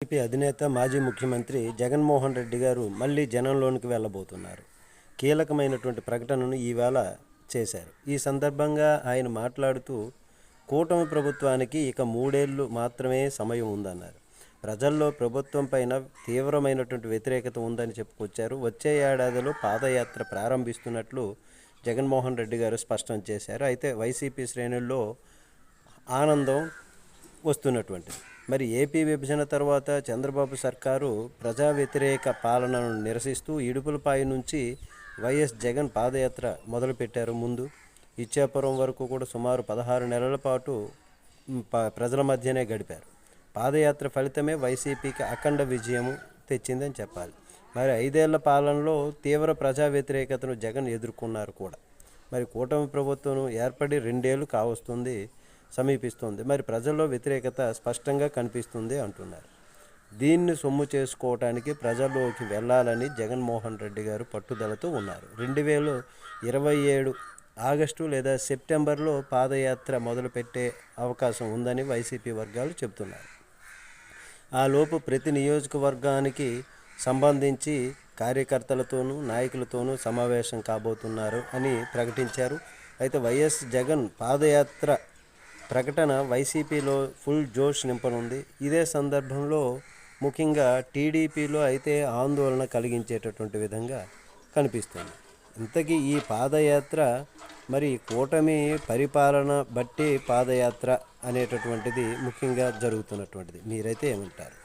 YCP అధినేత మాజీ ముఖ్యమంత్రి జగన్మోహన్ రెడ్డి గారు మళ్ళీ జనంలోనికి వెళ్ళబోతున్నారు. కీలకమైనటువంటి ప్రకటనను ఈవేళ చేశారు. ఈ సందర్భంగా ఆయన మాట్లాడుతూ కూటమి ప్రభుత్వానికి ఇక 3 ఏళ్లు మాత్రమే సమయం ఉందన్నారు. ప్రజల్లో ప్రభుత్వం పైన తీవ్రమైనటువంటి వ్యతిరేకత ఉందని చెప్పుకొచ్చారు. వచ్చే ఏడాదిలో పాదయాత్ర ప్రారంభిస్తున్నట్లు జగన్మోహన్ రెడ్డి గారు స్పష్టం చేశారు. అయితే వైసీపీ శ్రేణుల్లో ఆనందం వస్తున్నటువంటిది. మరి ఏపీ విభజన తర్వాత చంద్రబాబు సర్కారు ప్రజా వ్యతిరేక పాలనను నిరసిస్తూ ఇడుపులపాయ నుంచి వైఎస్ జగన్ పాదయాత్ర మొదలుపెట్టారు. ముందు ఇచ్చాపురం వరకు కూడా సుమారు 16 నెలల పాటు ప్రజల మధ్యనే గడిపారు. పాదయాత్ర ఫలితమే వైసీపీకి అఖండ విజయం తెచ్చిందని చెప్పాలి. మరి 5 ఏళ్ల పాలనలో తీవ్ర ప్రజా వ్యతిరేకతను జగన్ ఎదుర్కొన్నారు కూడా. మరి కూటమి ప్రభుత్వం ఏర్పడి 2 ఏళ్లు కావస్తుంది, సమీపిస్తుంది. మరి ప్రజల్లో వ్యతిరేకత స్పష్టంగా కనిపిస్తుంది అంటున్నారు. దీన్ని సొమ్ము చేసుకోవటానికి ప్రజల్లోకి వెళ్ళాలని జగన్మోహన్ రెడ్డి గారు పట్టుదలతో ఉన్నారు. 2027 ఆగస్టు లేదా సెప్టెంబర్లో పాదయాత్ర మొదలుపెట్టే అవకాశం ఉందని వైసీపీ వర్గాలు చెబుతున్నారు. ఆ లోపు ప్రతి నియోజకవర్గానికి సంబంధించి కార్యకర్తలతోనూ నాయకులతోనూ సమావేశం కాబోతున్నారు అని ప్రకటించారు. అయితే వైఎస్ జగన్ పాదయాత్ర ప్రకటన వైసీపీలో ఫుల్ జోష్ నింపనుంది. ఇదే సందర్భంలో ముఖ్యంగా టీడీపీలో అయితే ఆందోళన కలిగించేటటువంటి విధంగా కనిపిస్తుంది. ఇంతకీ ఈ పాదయాత్ర మరి కూటమి పరిపాలన బట్టి పాదయాత్ర అనేటటువంటిది ముఖ్యంగా జరుగుతున్నటువంటిది. మీరైతే ఏమంటారు?